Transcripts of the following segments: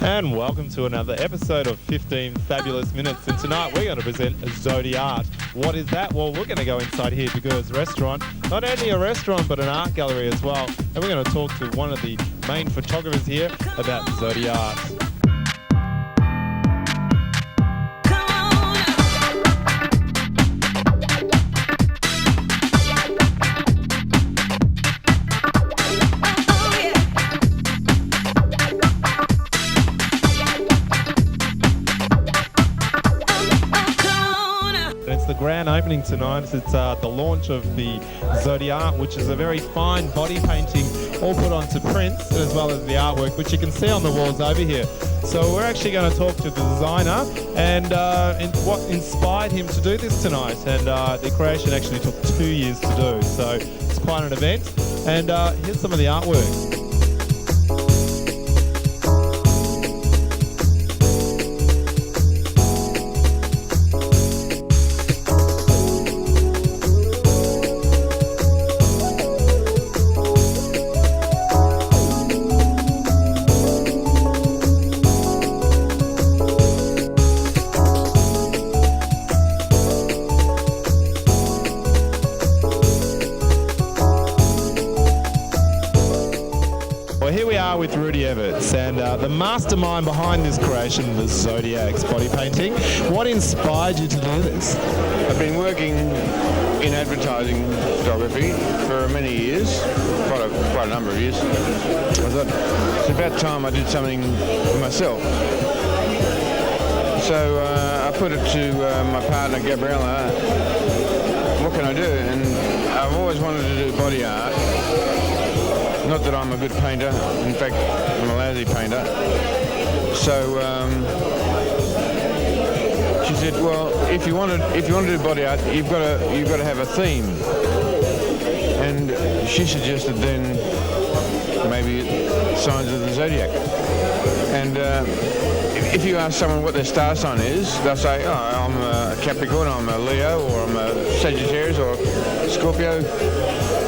And welcome to another episode of 15 Fabulous Minutes. And tonight we're going to present Zodiart. What is that? Well, we're going to go inside here to Gur's restaurant. Not only a restaurant, but an art gallery as well. And we're going to talk to one of the main photographers here about Zodiart. Grand opening tonight. It's the launch of the Zodiart, which is a very fine body painting, all put onto prints, as well as the artwork, which you can see on the walls over here. So we're actually going to talk to the designer and what inspired him to do this tonight. And the creation actually took 2 years to do, so it's quite an event. And here's some of the artwork. Well, here we are with Rudi Everts and the mastermind behind this creation, the Zodiac's body painting. What inspired you to do this? I've been working in advertising photography for many years, quite a number of years. I thought it's about time I did something for myself. So I put it to my partner Gabriella, what can I do? And I've always wanted to do body art. Not that I'm a good painter, in fact, I'm a lousy painter. So she said, "Well, if you want to do body art, you've got to have a theme." And she suggested then maybe signs of the zodiac. And if you ask someone what their star sign is, they'll say, "Oh, I'm a Capricorn, I'm a Leo, or I'm a Sagittarius, or Scorpio."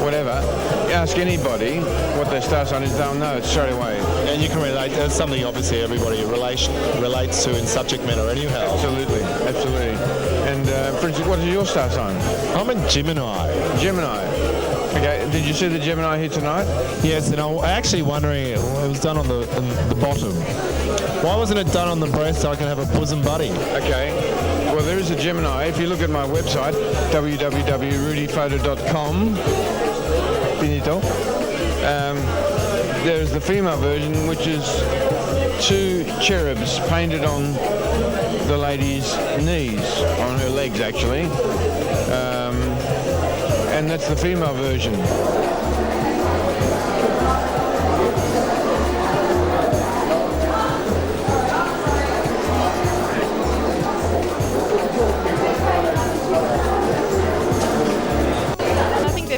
Whatever. You ask anybody what their star sign is, they'll know it straight away. And you can relate. That's something obviously everybody relates to in subject matter anyhow. Absolutely. And for instance, what is your star sign? I'm a Gemini. Gemini. Okay. Did you see the Gemini here tonight? Yes, and I'm actually wondering, it was done on the bottom. Why wasn't it done on the breast so I can have a bosom buddy? Okay. Well, there is a Gemini. If you look at my website, www.rudiphoto.com, finito, there's the female version, which is 2 cherubs painted on the lady's knees, on her legs actually, and that's the female version.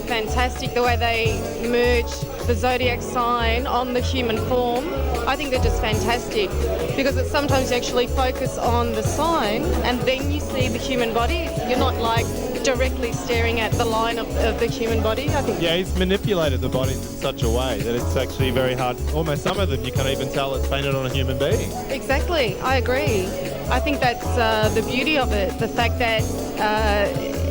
Fantastic the way they merge the zodiac sign on the human form. I think they're just fantastic because it's sometimes you actually focus on the sign and then you see the human body. You're not like directly staring at the line of the human body. I think. Yeah, he's manipulated the bodies in such a way that it's actually very hard. Almost some of them you can't even tell it's painted on a human being. Exactly, I agree. I think that's the beauty of it, the fact that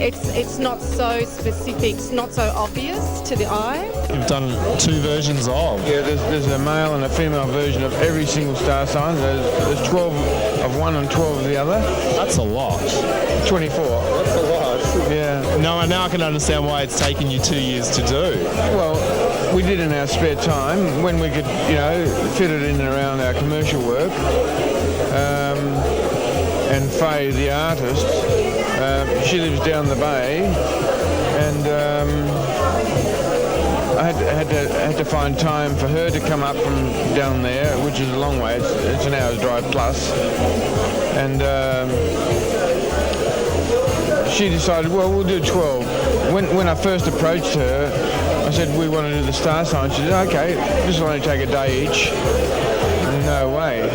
it's not so specific, it's not so obvious to the eye. You've done 2 versions of. Yeah, there's a male and a female version of every single star sign. There's 12 of one and 12 of the other. That's a lot. 24. That's a lot. Yeah. Now I can understand why it's taken you 2 years to do. Well, we did in our spare time when we could, fit it in and around our commercial work. And Faye, the artist, she lives down the bay, and I had to find time for her to come up from down there, which is a long way. It's an hour's drive plus, and she decided, well, we'll do 12. When I first approached her, I said we want to do the star sign. She said, okay, this will only take a day each. No way.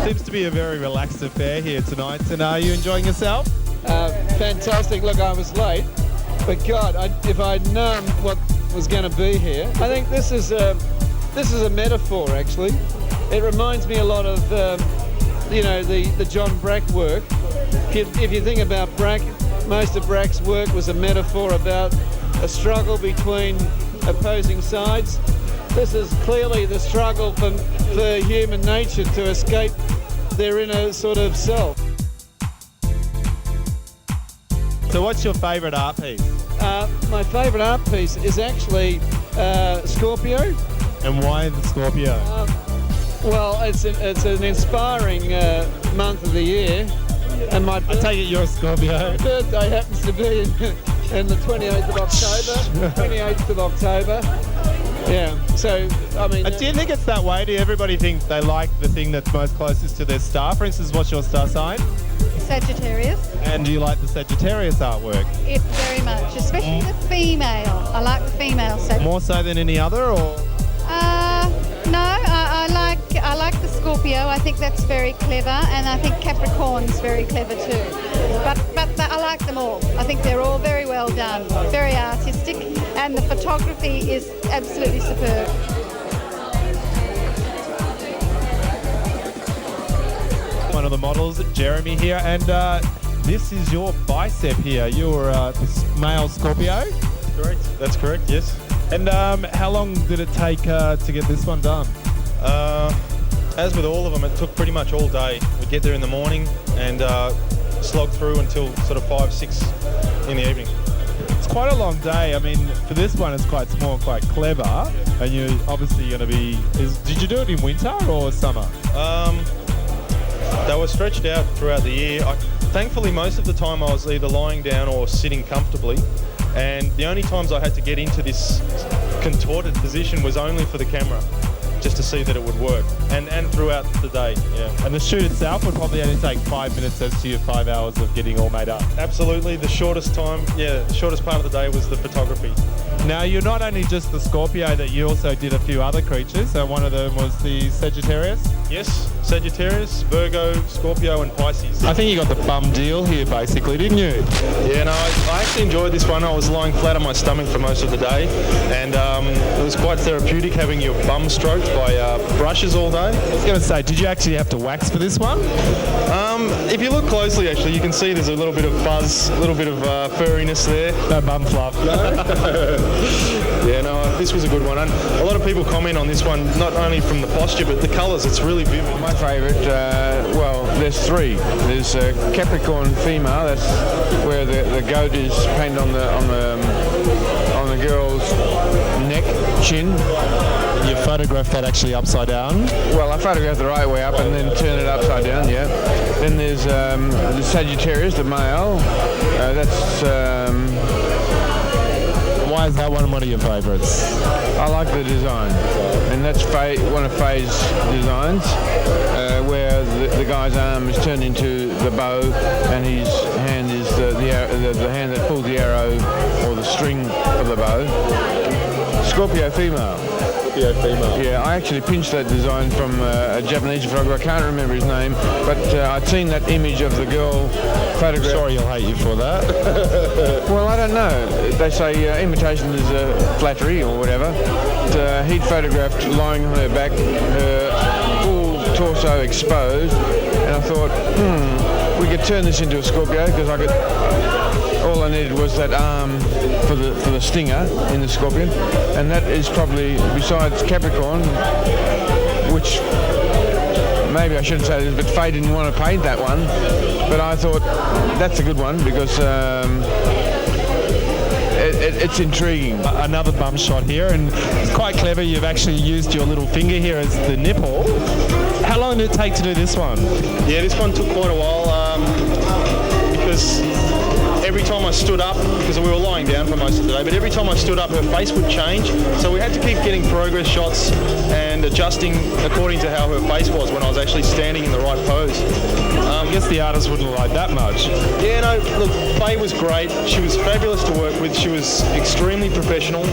Seems to be a very relaxed affair here tonight. And are you enjoying yourself? Fantastic. Look, I was late, but God, if I'd known what was going to be here. I think this is a metaphor, actually. It reminds me a lot of, the John Brack work. If you think about Brack, most of Brack's work was a metaphor about a struggle between opposing sides. This is clearly the struggle for human nature to escape their inner sort of self. So what's your favourite art piece? My favourite art piece is actually Scorpio. And why the Scorpio? Well, it's an inspiring month of the year, and I take it you're a Scorpio. My birthday happens to be in the 28th of October. 28th of October. Yeah. So I mean, do you think it's that way? Do everybody think they like the thing that's most closest to their star? For instance, what's your star sign? Sagittarius. And do you like the Sagittarius artwork? It very much, especially the female. I like the female Sagittarius. More so than any other, or? No, I like the Scorpio. I think that's very clever, and I think Capricorn's very clever too. But I like them all. I think they're all very well done, very artistic, and the photography is absolutely superb. One of the models, Jeremy here, and this is your bicep here. You're the male Scorpio? Correct. That's correct, yes. And how long did it take to get this one done? As with all of them, it took pretty much all day. We'd get there in the morning and slog through until sort of 5, 6 in the evening. It's quite a long day. I mean, for this one, it's quite small, quite clever. And you're obviously going to be... Did you do it in winter or summer? They were stretched out throughout the year. Thankfully, most of the time I was either lying down or sitting comfortably. And the only times I had to get into this contorted position was only for the camera, just to see that it would work, and throughout the day, yeah. And the shoot itself would probably only take 5 minutes as to your 5 hours of getting all made up. Absolutely, the shortest time, the shortest part of the day was the photography. Now, you're not only just the Scorpio, that you also did a few other creatures. So one of them was the Sagittarius? Yes, Sagittarius, Virgo, Scorpio and Pisces. I think you got the bum deal here, basically, didn't you? Yeah, no, I actually enjoyed this one. I was lying flat on my stomach for most of the day, and it was quite therapeutic having your bum stroked by brushes all day. I was going to say, did you actually have to wax for this one? If you look closely, actually, you can see there's a little bit of fuzz, a little bit of furriness there. No bum fluff. Yeah, no, this was a good one. And a lot of people comment on this one, not only from the posture, but the colours. It's really vivid. My favourite, well, there's three. There's Capricorn female. That's where the goat is painted on the girl's neck, chin. You photographed that actually upside down? Well, I photographed the right way up and then turn it upside down, yeah. Then there's the Sagittarius, the male. Why is that one of your favourites? I like the design, and that's one of Faye's designs, where the guy's arm is turned into the bow, and his hand is the hand that pulls the arrow or the string of the bow. Scorpio female. Scorpio female. Yeah, I actually pinched that design from a Japanese photographer. I can't remember his name, but I'd seen that image of the girl photographed. Sorry, he'll hate you for that. Well, I don't know. They say imitation is flattery or whatever. But, he'd photographed lying on her back, her full torso exposed, and I thought, we could turn this into a Scorpio because all I needed was that arm for the stinger in the scorpion, and that is probably, besides Capricorn, which maybe I shouldn't say this, but Faye didn't want to paint that one, but I thought that's a good one because it's intriguing. Another bum shot here, and it's quite clever. You've actually used your little finger here as the nipple. How long did it take to do this one? Yeah, this one took quite a while because every time I stood up, because we were lying down for most of the day, but every time I stood up, her face would change. So we had to keep getting progress shots and adjusting according to how her face was when I was actually standing in the right pose. I guess the artist wouldn't like that much. Yeah, no, look, Faye was great. She was fabulous to work with. She was extremely professional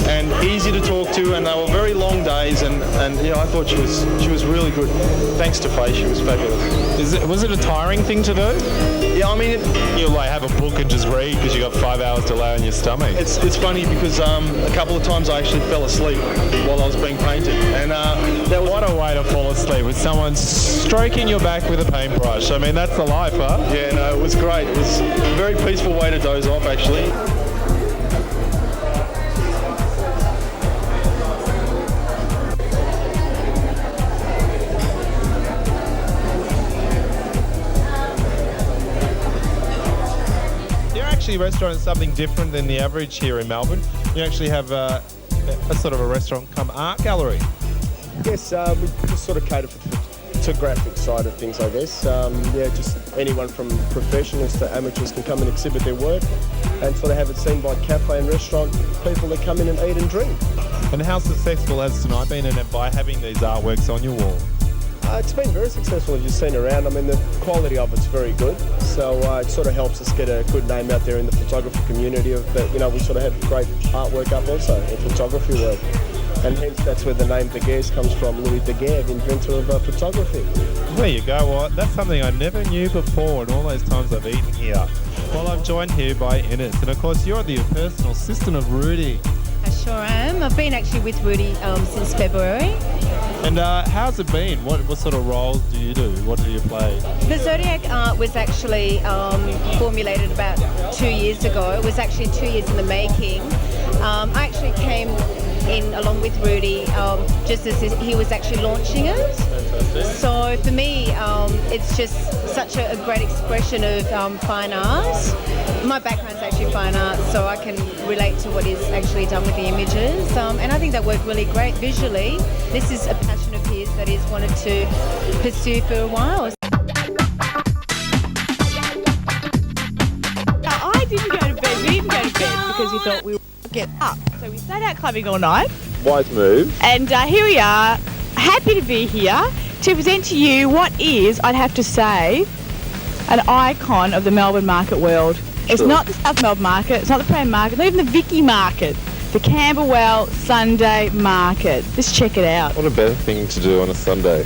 and easy to talk to, and they were very long days, and yeah, I thought she was really good. Thanks to Faye, she was fabulous. Was it a tiring thing to do? Yeah, I mean... You'll like have a book and just read because you got 5 hours delay on your stomach. It's funny because a couple of times I actually fell asleep while I was being painted, and that was What a way to fall asleep with someone stroking your back with a paintbrush. I mean, that's the life, huh? yeah, no, it was great. It was a very peaceful way to doze off, actually. Your restaurant is something different than the average here in Melbourne. You actually have a sort of a restaurant come art gallery. Yes, we just sort of cater for the photographic side of things, I guess. Just anyone from professionals to amateurs can come and exhibit their work and sort of have it seen by cafe and restaurant people that come in and eat and drink. And how successful has tonight been in it by having these artworks on your wall? It's been very successful, as you've seen around. I mean, the quality of it's very good, so it sort of helps us get a good name out there in the photography community of that. You know, we sort of have great artwork up also, and photography work. And hence that's where the name Daguerre comes from, Rudi Everts, inventor of photography. There you go. Well, that's something I never knew before in all those times I've eaten here. Well, I'm joined here by Ines, and of course you're the personal assistant of Rudi. I sure am. I've been actually with Rudi since February. And how's it been? What sort of roles do you do? What do you play? The Zodiac art was actually formulated about 2 years ago. It was actually 2 years in the making. I actually came in along with Rudi just as he was actually launching it. So for me, it's just such a great expression of fine art. My background's actually fine art, so I can relate to what is actually done with the images. And I think that worked really great visually. This is a passion of his that he's wanted to pursue for a while. I didn't go to bed. We didn't go to bed because we thought we would get up. So we stayed out clubbing all night. Wise move. And here we are, happy to be here to present to you what is, I'd have to say, an icon of the Melbourne market world. It's not the South Melbourne market, it's not the Pram market, not even the Vicky market. The Camberwell Sunday market. Just check it out. What a better thing to do on a Sunday.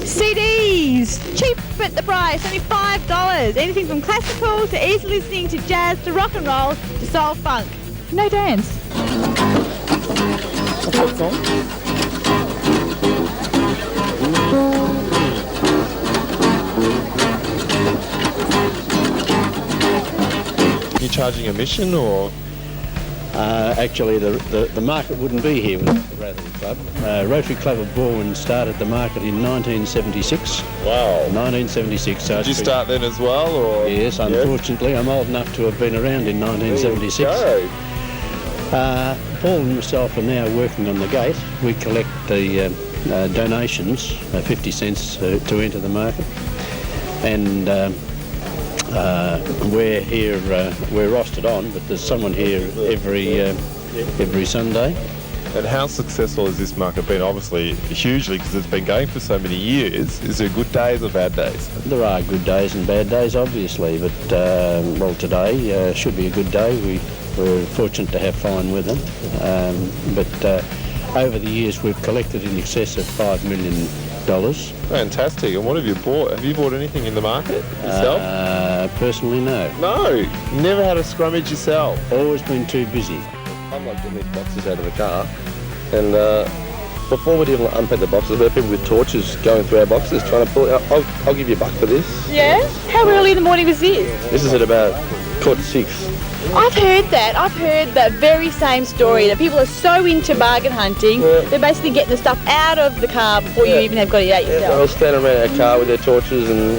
CDs, cheap at the price, only $5. Anything from classical to easy listening to jazz to rock and roll to soul funk. No dance. You charging admission or? Actually, the market wouldn't be here without the Rotary Club. Rotary Club of Balwyn started the market in 1976. Wow. 1976. So Did you start then as well, or? Yes, unfortunately. I'm old enough to have been around in 1976. Paul and myself are now working on the gate. We collect the donations, 50 cents to enter the market. And we're here, we're rostered on, but there's someone here every Sunday. And how successful has this market been? Obviously hugely, because it's been going for so many years. Is there good days or bad days? There are good days and bad days, obviously, but well, today should be a good day. We're fortunate to have fine weather, but over the years we've collected in excess of $5 million. Fantastic. And what have you bought? Have you bought anything in the market yourself? Personally, no. No. Never had a scrummage yourself? Always been too busy. I'm like getting these boxes out of the car, and before we'd even unpack the boxes, there are people with torches going through our boxes trying to pull it out. I'll give you $1 for this. Yeah? How early in the morning was this? This is at about 6:15. I've heard that. I've heard that very same story, that people are so into bargain hunting, they're basically getting the stuff out of the car before you even have got it out yourself. They're all standing around our car with their torches, and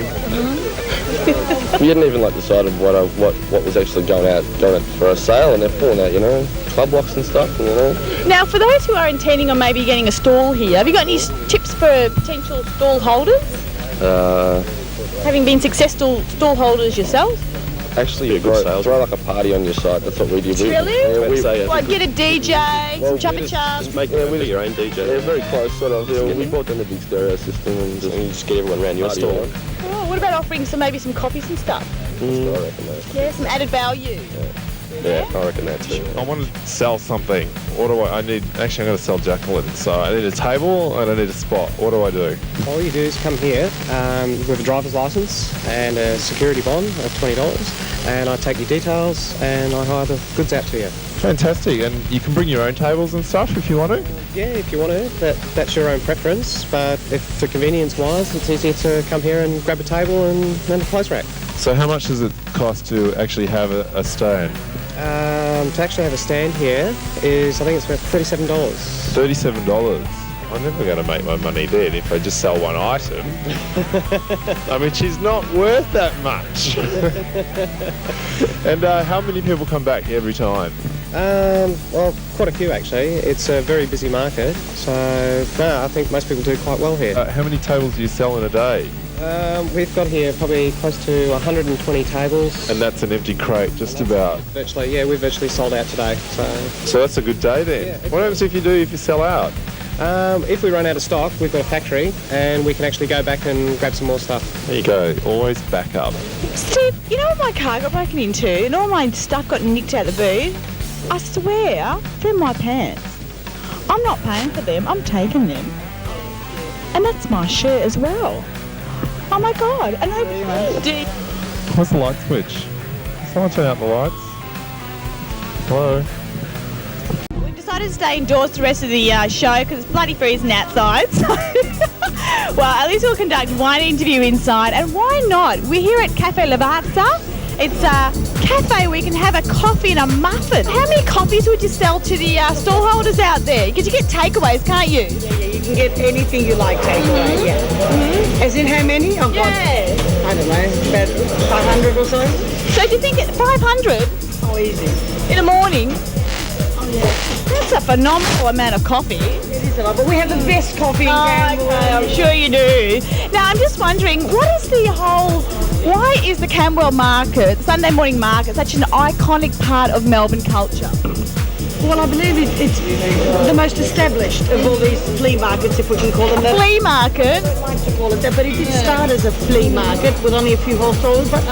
we hadn't even decided what was actually going out for a sale, and they're pulling out, club locks and stuff, Now, for those who are intending on maybe getting a stall here, have you got any tips for potential stall holders? Having been successful stall holders yourself? Actually, throw like a party on your site. That's what we do. Really? Yeah, get a DJ, some chopper chops. Just make your own DJ. Yeah, very close, sort of. We bought them the big stereo system and just get everyone around your store. Oh, what about offering maybe some coffees and stuff? I reckon that. Yeah, some added value. Yeah, I reckon that too. I want to sell something. What do I need? Actually, I'm going to sell Jacqueline. So I need a table and I need a spot. What do I do? All you do is come here with a driver's license and a security bond of $20, and I take your details and I hire the goods out to you. Fantastic. And you can bring your own tables and stuff if you want to? Yeah, if you want to. That's your own preference, but if for convenience-wise, it's easier to come here and grab a table and a clothes rack. So how much does it cost to actually have a stand? To actually have a stand here is, I think it's about $37. $37? I'm never going to make my money then if I just sell one item. I mean, she's not worth that much. And how many people come back every time? Well, quite a few actually. It's a very busy market, so no, I think most people do quite well here. How many tables do you sell in a day? We've got here probably close to 120 tables. And that's an empty crate, just about. Virtually, yeah, we've virtually sold out today. So that's a good day then. Yeah, what happens if you sell out? If we run out of stock, we've got a factory and we can actually go back and grab some more stuff. There you go, always back up. Steve, you know when my car got broken into and all my stuff got nicked out of the boot? I swear, they're my pants. I'm not paying for them, I'm taking them. And that's my shirt as well. Oh my God, and What's the light switch? Can someone turn out the lights? Hello? We decided to stay indoors the rest of the show because it's bloody freezing outside. So well, at least we'll conduct one interview inside, and why not? We're here at Cafe Lavazza. It's a cafe where you can have a coffee and a muffin. How many coffees would you sell to the stallholders out there? Because you get takeaways, can't you? Yeah, you can get anything you like takeaway, yeah. Mm-hmm. As in how many? Oh, God. Yeah. I don't know, about 500 or so. So do you think 500? Oh, easy. In the morning? Oh, yeah. That's a phenomenal amount of coffee. It is a lot, but we have the best coffee in Camberwell. Okay, I'm sure you do. Now, I'm just wondering, why is the Camberwell market, Sunday morning market, such an iconic part of Melbourne culture? Well, I believe it's the most established of all these flea markets, if we can call them that. Flea market? I don't like to call it that, but it did start as a flea market with only a few horse stalls, but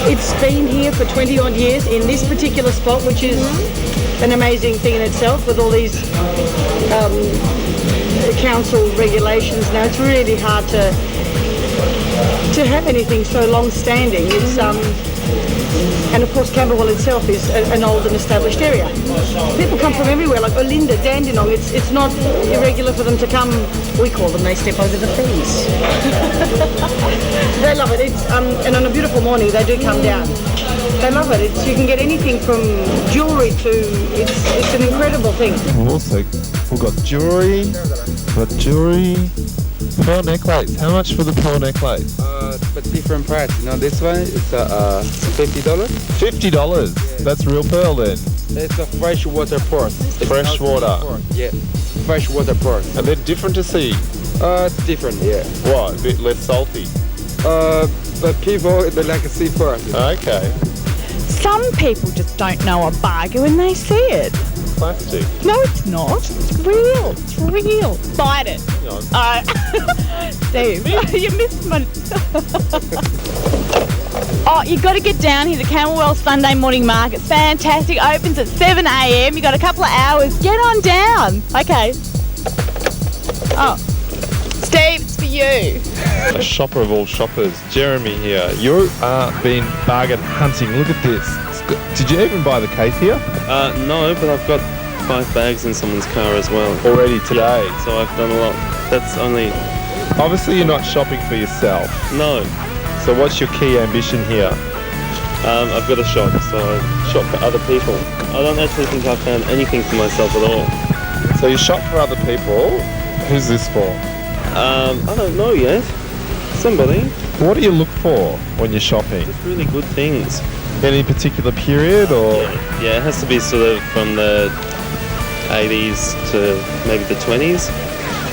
it's been here for 20 odd years in this particular spot, which is an amazing thing in itself with all these council regulations. Now, it's really hard to have anything so long-standing. It's and of course Camberwell itself is an old and established area. People come from everywhere, like Olinda, Dandenong. It's not irregular for them to come. We call them, they step over the fence. They love it. It's and on a beautiful morning they do come down. They love it. You can get anything from jewellery to it's an incredible thing. We've got jewellery, pearl necklace. How much for the pearl necklace? But different price. You know, this one is $50. $50? Yeah. That's real pearl then? It's a freshwater pearl. Fresh water? Yeah, freshwater pearl. And they're different to see? It's different, yeah. What, a bit less salty? But people, they like to see pearl. Okay. Some people just don't know a bargain when they see it. Plastic. No, it's not. It's real. It's real. Bite it. Steve, you missed my... Oh, you've got to get down here. The Camberwell Sunday morning market's fantastic. Opens at 7 a.m. You've got a couple of hours. Get on down. Okay. Oh, Steve, it's for you. A shopper of all shoppers, Jeremy here. You've been bargain hunting. Look at this. Did you even buy the case here? No, but I've got 5 bags in someone's car as well. Already today? Yeah, so I've done a lot. That's only... Obviously you're not shopping for yourself. No. So what's your key ambition here? I've got a shop, so I shop for other people. I don't actually think I've found anything for myself at all. So you shop for other people? Who's this for? I don't know yet. Somebody. What do you look for when you're shopping? Just really good things. Any particular period or? Yeah, it has to be sort of from the 80s to maybe the 20s.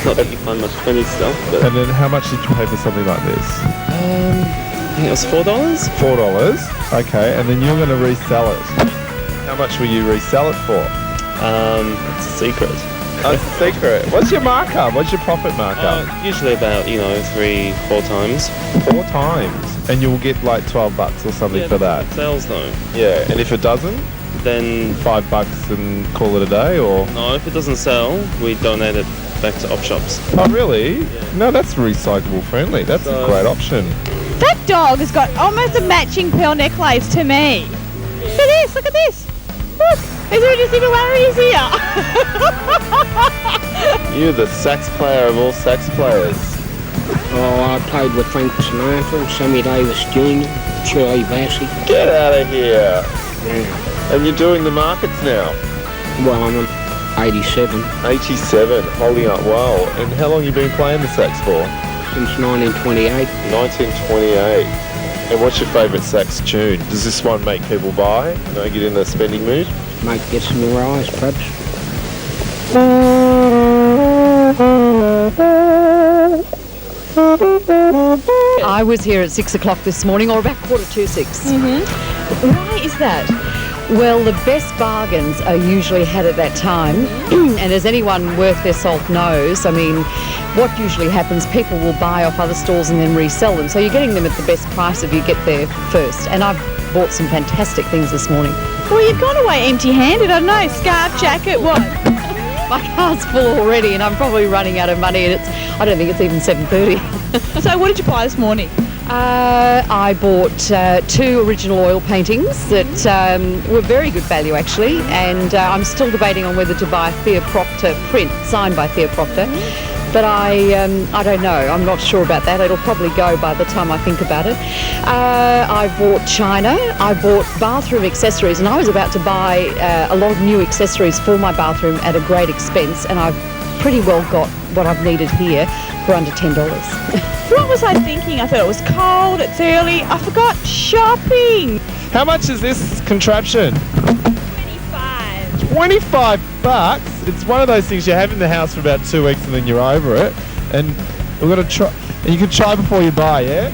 Not that you find much 20s stuff. But and then how much did you pay for something like this? I think it was $4. $4? Okay, and then you're going to resell it. How much will you resell it for? It's a secret. That's a secret. What's your markup? What's your profit markup? Usually about, 3-4 times. 4 times? And you'll get like $12 or something for that. It sells though. Yeah, and if it doesn't, then $5 and call it a day, or? No, if it doesn't sell, we donate it back to op shops. Oh really? Yeah. No, that's recyclable friendly. That's a great option. That dog has got almost a matching pearl necklace to me. Look at this, look at this. Look, there's already single worries here. You're the sax player of all sax players. Oh, I played with Frank Sinatra, Sammy Davis Jr., Shirley Bassey. Get out of here. Yeah. And you're doing the markets now? Well, I'm 87. 87, holding up well. And how long have you been playing the sax for? Since 1928. 1928. And what's your favourite sax tune? Does this one make people buy? You know, get in the spending mood? Might get some rise, perhaps. I was here at 6 o'clock this morning, or about 5:45. Why is that? Well, the best bargains are usually had at that time, and as anyone worth their salt knows, I mean, what usually happens, people will buy off other stalls and then resell them, so you're getting them at the best price if you get there first, and I've bought some fantastic things this morning. Well, you've gone away empty-handed, I don't know, scarf, jacket, what? My car's full already, and I'm probably running out of money, and I don't think it's even 7:30. So what did you buy this morning? I bought 2 original oil paintings that were very good value actually, and I'm still debating on whether to buy a Thea Proctor print signed by Thea Proctor, but I don't know, I'm not sure about that. It'll probably go by the time I think about it. I bought china, I bought bathroom accessories, and I was about to buy a lot of new accessories for my bathroom at a great expense, and I've pretty well got what I've needed here for under $10. What was I thinking? I thought it was cold, it's early, I forgot shopping. How much is this contraption? 25 bucks. It's one of those things you have in the house for about 2 weeks and then you're over it. And we're gonna try. And you can try before you buy, yeah?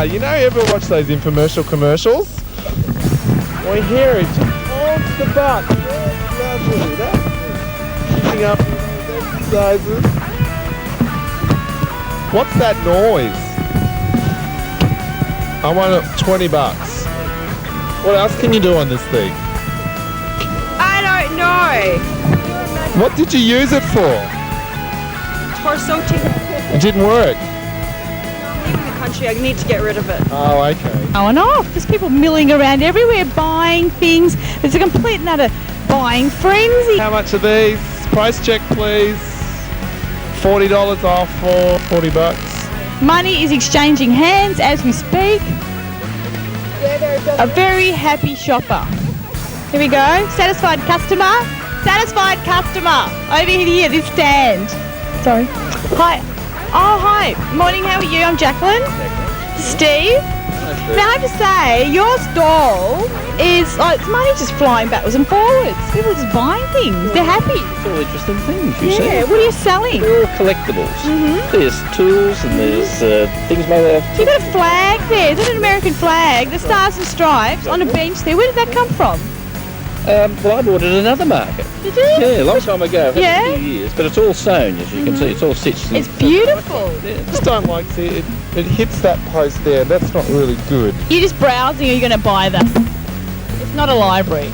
You know, you ever watch those infomercial commercials? Well, here it holds the butt. Lovely. That's keeping up with those exercises. What's that noise? I want $20. What else can you do on this thing? I don't know. What did you use it for? Torso-ting. It didn't work. I'm leaving the country. I need to get rid of it. Oh, okay. Going off. There's people milling around everywhere buying things. There's a complete and utter buying frenzy. How much are these? Price check, please. $40 off for $40. Money is exchanging hands as we speak. A very happy shopper. Here we go. Satisfied customer. Satisfied customer. Over here, this stand. Sorry. Hi. Oh, hi. Morning, how are you? I'm Jacqueline. Steve. Now, I have to say, your stall is like money just flying backwards and forwards. People are just buying things. They're happy. It's all interesting things, you see. Yeah, what are you selling? They're all collectibles. There's tools and there's things made out of... So you've got a flag there. Is that an American flag? The Stars and Stripes on a bench there. Where did that come from? Well, I bought it at another market. Did you? Yeah, a long time ago. I've had Yeah. it a few years, but it's all sewn, as you can see. It's all stitched. It's beautiful. Just don't like it hits that post there. That's not really good. You're just browsing or you're going to buy that? It's not a library.